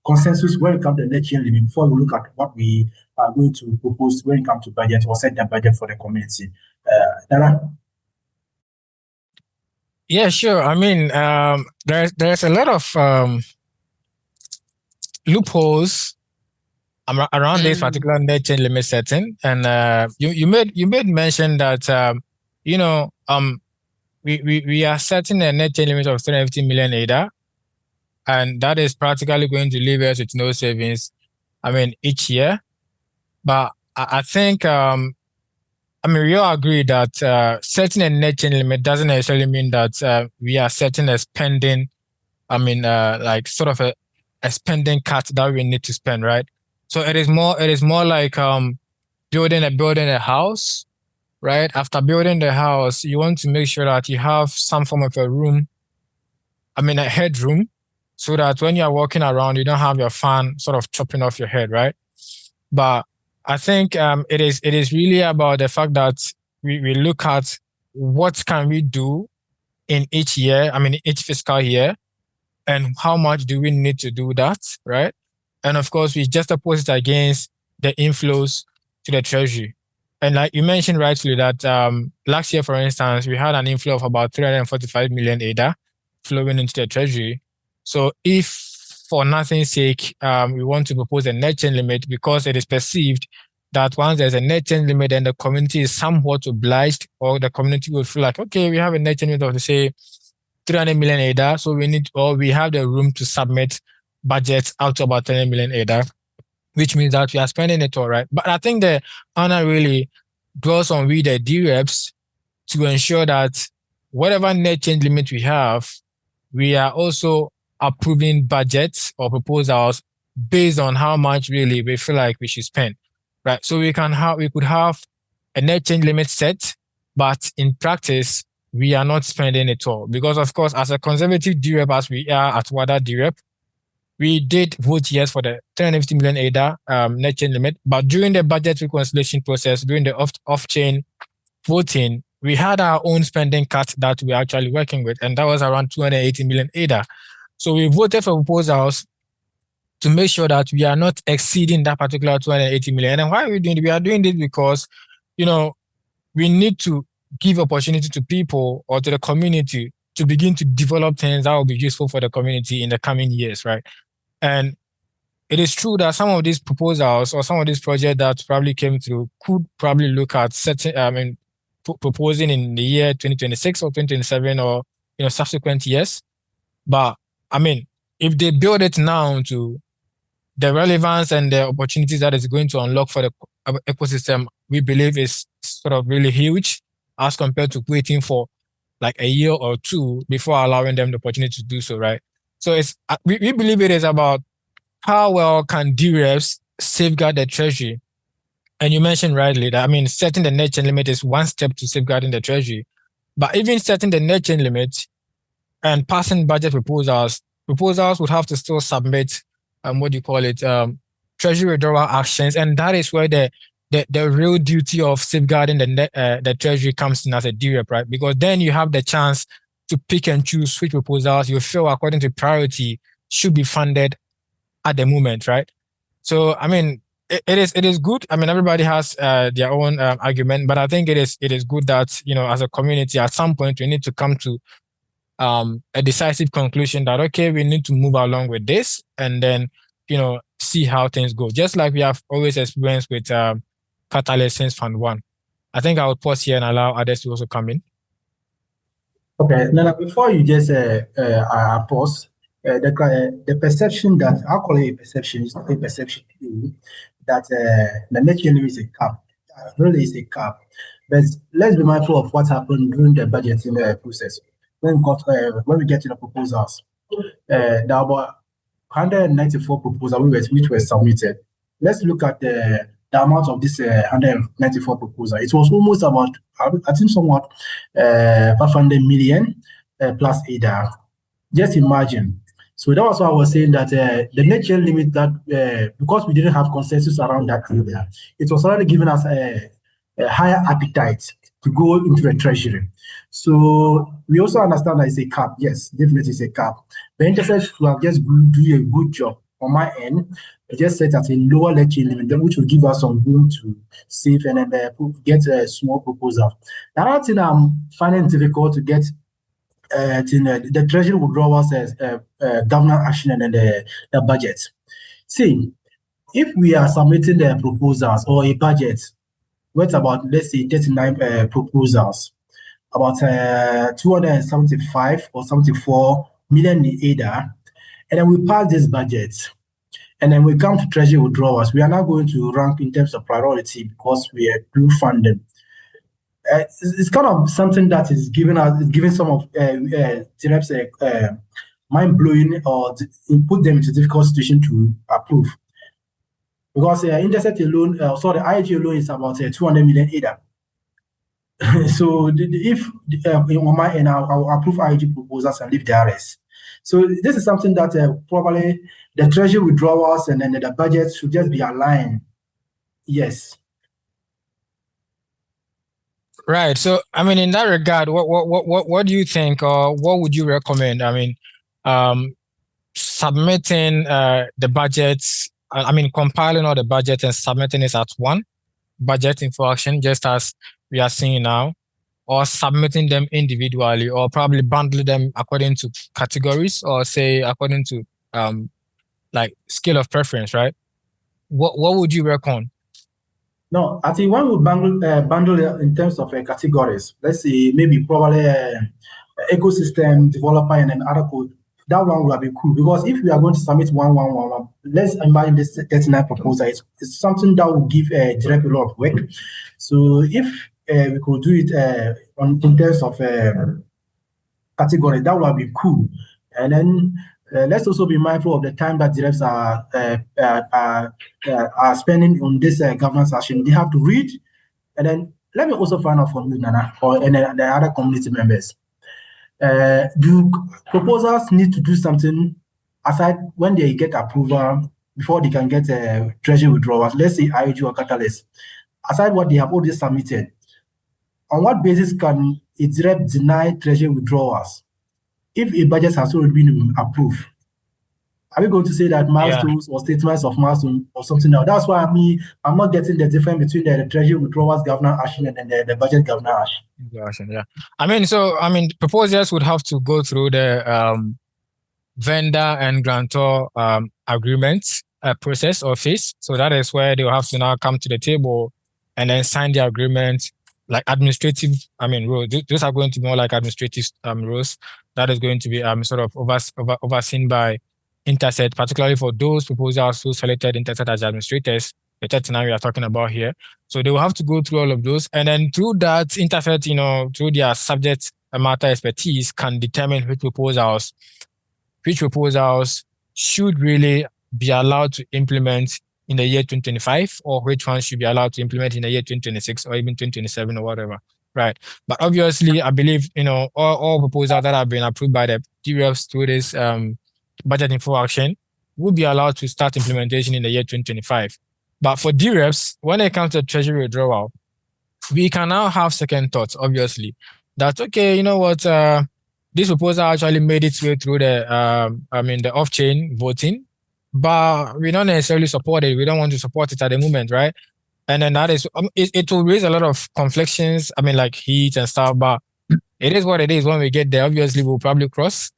consensus when it comes to the net change limit before we look at what we are going to propose when it comes to budget or set the budget for the community. Dara?
Yeah, sure. I mean, there's a lot of loopholes around this particular net change limit setting, and you made mention that we are setting a net change limit of 350 million ADA, and that is practically going to leave us with no savings. I mean, each year, but I think we all agree that setting a net change limit doesn't necessarily mean that we are setting a spending, like sort of a spending cut that we need to spend, right? So it is more like building a house, right? After building the house, you want to make sure that you have some form of a room, a headroom, so that when you're walking around, you don't have your fan sort of chopping off your head, right? But I think it is really about the fact that we look at what can we do in each year, each fiscal year, and how much do we need to do that, right? And of course, we just oppose it against the inflows to the treasury. And like you mentioned rightly that last year, for instance, we had an inflow of about 345 million ADA flowing into the treasury. So if for nothing's sake, we want to propose a net change limit because it is perceived that once there's a net change limit, then the community is somewhat obliged, or the community will feel like, okay, we have a net change limit of, say, 300 million ADA, so we have the room to submit budgets out to about 300 million ADA, which means that we are spending it all, right? But I think the honor really dwells on we, the DReps, to ensure that whatever net change limit we have, we are also approving budgets or proposals based on how much really we feel like we should spend, right? So we could have a net change limit set, but in practice, we are not spending it all. Because of course, as a conservative DRep, as we are at Wada DRep, we did vote yes for the 350 million ADA net change limit, but during the budget reconciliation process, during the off-chain voting, we had our own spending cut that we're actually working with, and that was around 280 million ADA. So we voted for proposals to make sure that we are not exceeding that particular 280 million. And why are we doing it? We are doing this because, we need to give opportunity to people or to the community to begin to develop things that will be useful for the community in the coming years, right? And it is true that some of these proposals or some of these projects that probably came through could probably look at proposing in the year 2026 or 2027 or subsequent years. But if they build it now to the relevance and the opportunities that is going to unlock for the ecosystem, we believe is sort of really huge as compared to waiting for like a year or two before allowing them the opportunity to do so, right? So we believe it is about how well can DReps safeguard the treasury. And you mentioned rightly that, setting the net change limit is one step to safeguarding the treasury. But even setting the net change limit and passing budget proposals would have to still submit, treasury withdrawal actions. And that is where the real duty of safeguarding the treasury comes in as a DRep, right? Because then you have the chance to pick and choose which proposals you feel according to priority should be funded at the moment, right? So, it is good. Everybody has their own argument, but I think it is good that, as a community, at some point we need to come to a decisive conclusion that, okay, we need to move along with this and then, see how things go. Just like we have always experienced with Catalyst since Fund 1. I think I would pause here and allow others to also come in.
Okay, now before you just pause, the perception that, I'll call it a perception, it's not a perception that the net change limit is a cap. Really is a cap. But let's be mindful of what happened during the budgeting process. When we get to the proposals, there are about 194 proposals which were submitted. Let's look at the the amount of this 194 proposal. It was almost about, I think, somewhat 500 million plus ADA. Just imagine. So that was why I was saying that the net change limit that because we didn't have consensus around that area, it was already giving us a higher appetite to go into the treasury. So we also understand that it's a cap. Yes, definitely it's a cap. The Intercept will have just do a good job on my end. I just set at a lower net change limit, which will give us some room to save and then get a small proposal. The other thing I'm finding difficult to get the treasury withdrawals as government action and then the budget. See, if we are submitting the proposals or a budget worth about, let's say, 39 proposals, about 275 or 74 million in ADA, and then we pass this budget, and then we come to treasury withdrawals, we are now going to rank in terms of priority because we are through funding. It's kind of something that is giving some of DReps mind blowing or put them into difficult situation to approve. Because Intercept alone, sorry, IG alone is about 200 million ADA. So if on my end, I'll approve IG proposals and leave the rest. So this is something that probably the treasury withdrawals and then the budget should just be aligned. Yes.
Right. So, I mean, in that regard, what do you think, or what would you recommend? I mean, submitting the budgets. I mean, compiling all the budget and submitting it at one budget info action, just as we are seeing now, or submitting them individually, or probably bundling them according to categories, or say according to like scale of preference, right? What would you recommend?
No, I think one would bundle in terms of categories. Let's say maybe probably ecosystem developer and then other code. That one will be cool because if we are going to submit one, let's imagine this 39 proposal. It's something that will give DRep a lot of work. So if we could do it in terms of category, that would be cool. And then let's also be mindful of the time that DReps are spending on this governance action. They have to read, and then let me also find out from you, Nana, and the other community members. Do proposals need to do something aside when they get approval before they can get treasury withdrawals? Let's say IOG or Catalyst. Aside what they have already submitted, on what basis can a DRep deny treasury withdrawals if a budget has already been approved? Are we going to say that milestones or statements of milestone or something else? That's why I'm not getting the difference between the treasury withdrawals governance action and then the budget governance action.
Yeah. I mean, proposals would have to go through the vendor and grantor agreement process or phase. So that is where they will have to now come to the table and then sign the agreement, like administrative, rules. Those are going to be more like administrative rules. That is going to be sort of overseen by Intercept, particularly for those proposals who selected Intercept as administrators, the 39 we are talking about here. So they will have to go through all of those. And then through that, Intercept, through their subject matter expertise, can determine which proposals should really be allowed to implement in the year 2025, or which ones should be allowed to implement in the year 2026 or even 2027 or whatever. Right. But obviously, I believe, all proposals that have been approved by the DReps through this budget info action will be allowed to start implementation in the year 2025. But for DReps, when it comes to treasury withdrawal, we can now have second thoughts, obviously, that, okay, you know what, this proposal actually made its way through the off-chain voting, but we don't necessarily support it. We don't want to support it at the moment, right? And then that is, it will raise a lot of conflictions, like heat and stuff, but it is what it is. When we get there, obviously, we'll probably cross.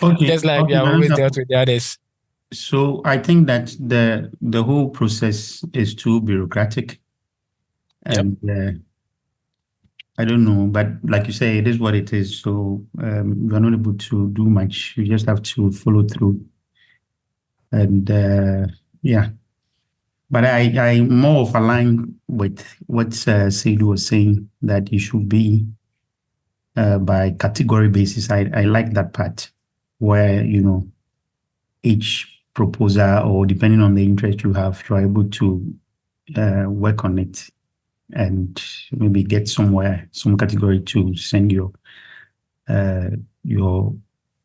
Okay.
Just like we have always dealt with the others.
So I think that the whole process is too bureaucratic. And I don't know, but like you say, it is what it is. So you're not able to do much. You just have to follow through. And but I'm more of aligned with what Seidu was saying, that it should be by category basis. I like that part where, each proposer, or depending on the interest you have, you're able to work on it and maybe get somewhere, some category to send your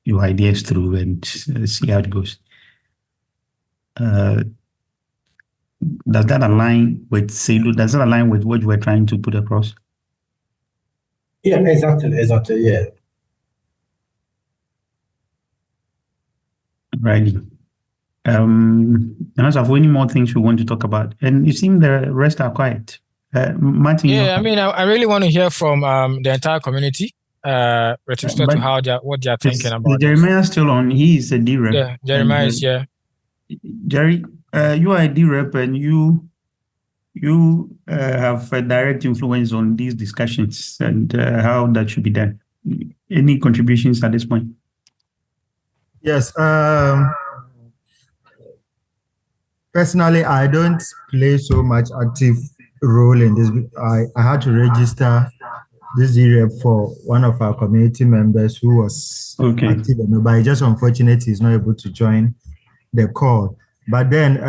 ideas through and see how it goes. Does that align with Seidu? Does that align with what you were trying to put across?
Yeah, exactly, yeah.
Righty. Unless have any more things we want to talk about, and you seem the rest are quiet. Martin.
Yeah, I mean, I really want to hear from the entire community with respect to how what they are thinking about.
Jeremiah still on? He is a DRep.
Yeah, Jeremiah is here.
Jerry, you are a DRep, and you have a direct influence on these discussions and how that should be done. Any contributions at this point?
Yes. Personally, I don't play so much active role in this. I had to register this DRep for one of our community members who was active, but just unfortunately he's not able to join the call. But then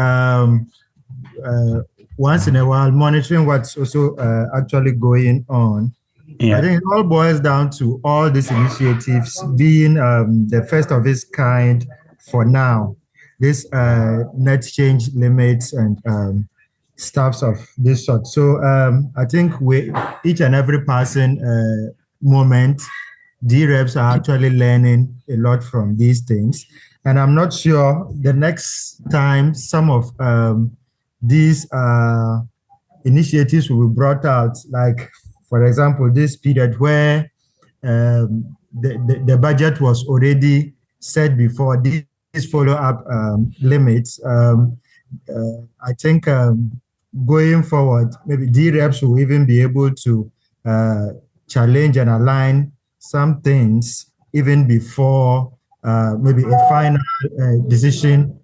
once in a while, monitoring what's also actually going on. I think it all boils down to all these initiatives being the first of its kind for now. This net change limits and stuffs of this sort. So I think each and every passing moment, DReps are actually learning a lot from these things. And I'm not sure the next time some of these initiatives will be brought out, like, for example, this period where the budget was already set before these follow-up limits. I think going forward, maybe DReps will even be able to challenge and align some things even before maybe a final decision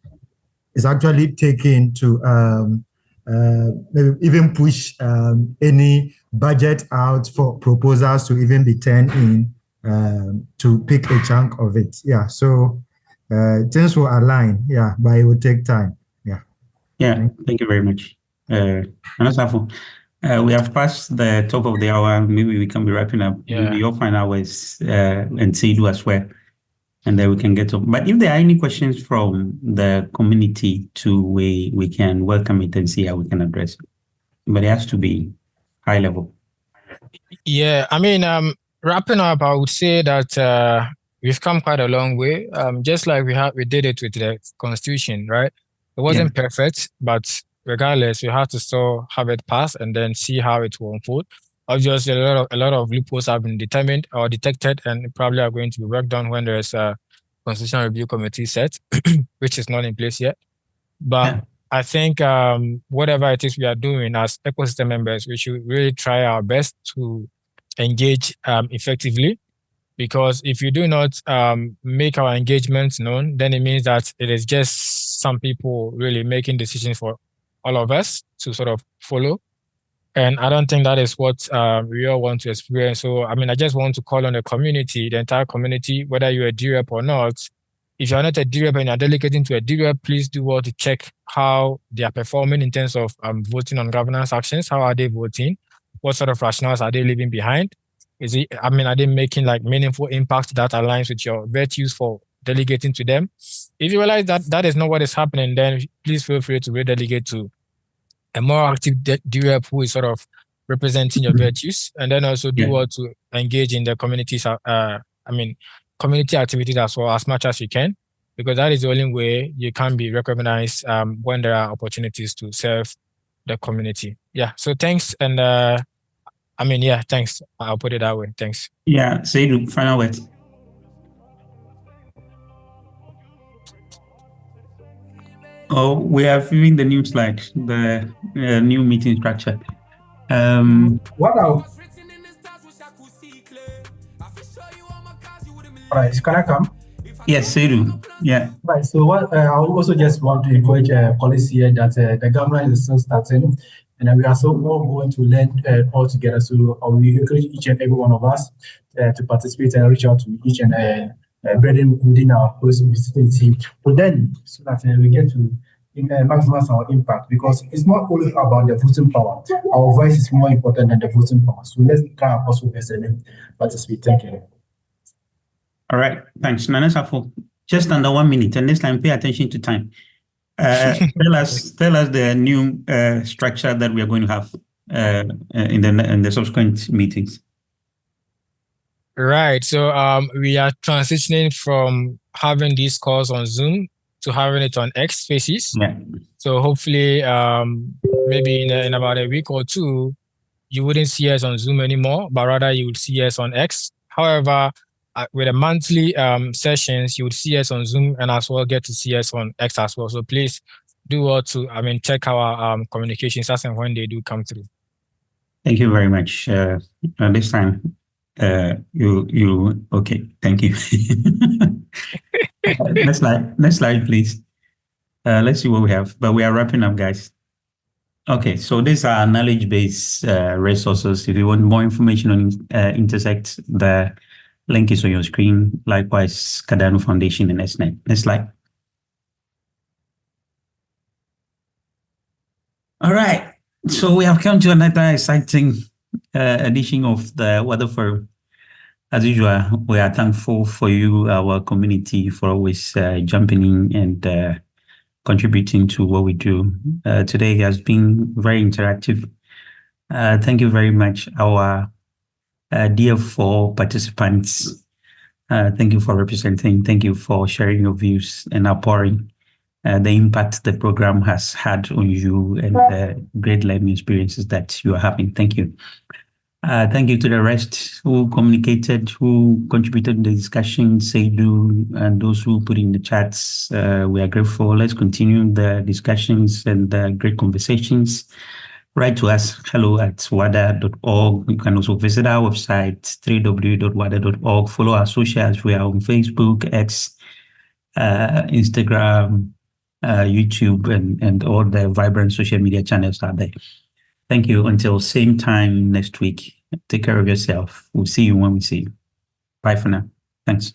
is actually taken to maybe even push any budget out for proposals to even be turned in to pick a chunk of it. Yeah, so things will align, yeah, but it will take time.
Yeah, thank you very much. We have passed the top of the hour. Maybe we can be wrapping up. Maybe your final words and Seidu as well, and then we can get up. But if there are any questions from the community too, we can welcome it and see how we can address it. But it has to be high level.
Yeah, I mean, wrapping up, I would say that we've come quite a long way. Just like we did it with the Constitution, right? It wasn't perfect, but regardless, we have to still have it pass and then see how it will unfold. Obviously, a lot of loopholes have been determined or detected, and probably are going to be worked on when there's a Constitutional Review Committee set, which is not in place yet. But I think whatever it is we are doing as ecosystem members, we should really try our best to engage effectively. Because if you do not make our engagements known, then it means that it is just some people really making decisions for all of us to sort of follow. And I don't think that is what we all want to experience. So, I mean, I just want to call on the community, the entire community, whether you're a DRep or not. If you're not a DRep and you're delegating to a DRep, please do well to check how they are performing in terms of voting on governance actions. How are they voting? What sort of rationales are they leaving behind? Are they making like meaningful impact that aligns with your virtues for delegating to them? If you realize that that is not what is happening, then please feel free to redelegate to a more active DRep who is sort of representing your virtues, and then also do well to engage in the communities. Community activities as well as much as you can, because that is the only way you can be recognized when there are opportunities to serve the community. Yeah. So thanks, and thanks. I'll put it that way. Thanks.
Yeah, Seidu, final words. Oh, we are viewing the new slide, the new meeting structure.
What else? All right, can I come?
Yes, Seidu. Yeah.
Right. So I also just want to encourage policy here that the government is still starting. And we are so all going to learn all together. So we encourage each and every one of us to participate and reach out to each and brethren within our vicinity. But then, so that we get to maximize our impact, because it's not only about the voting power. Our voice is more important than the voting power. So let's try and also participate. Thank you.
All right, thanks. Nana Safo, just under 1 minute, and this time pay attention to time. Tell us the new structure that we are going to have in the subsequent meetings.
Right. So we are transitioning from having these calls on Zoom to having it on X Spaces.
Yeah.
So hopefully, maybe in about a week or two, you wouldn't see us on Zoom anymore, but rather you would see us on X. However, with the monthly sessions, you would see us on Zoom and as well get to see us on X as well. So please do well to, check our communications as and when they do come through.
Thank you very much. This time, you okay? Thank you. Next slide, please. Let's see what we have, but we are wrapping up, guys. Okay, so these are knowledge-based resources. If you want more information on Intersect, the link is on your screen. Likewise, Cardano Foundation and SNET. Next slide. All right, so we have come to another exciting edition of the Wada Forum. As usual, we are thankful for you, our community, for always jumping in and contributing to what we do. Today has been very interactive. Thank you very much, our dear 4 participants. Thank you for representing. Thank you for sharing your views and outpouring the impact the program has had on you and the great learning experiences that you are having. Thank you. Thank you to the rest who communicated, who contributed to the discussion, Seidu, and those who put in the chats. We are grateful. Let's continue the discussions and the great conversations. Write to us, hello@wada.org. You can also visit our website, www.wada.org. Follow our socials. We are on Facebook, X, Instagram, YouTube, and all the vibrant social media channels are there. Thank you. Until same time next week. Take care of yourself. We'll see you when we see you. Bye for now. Thanks.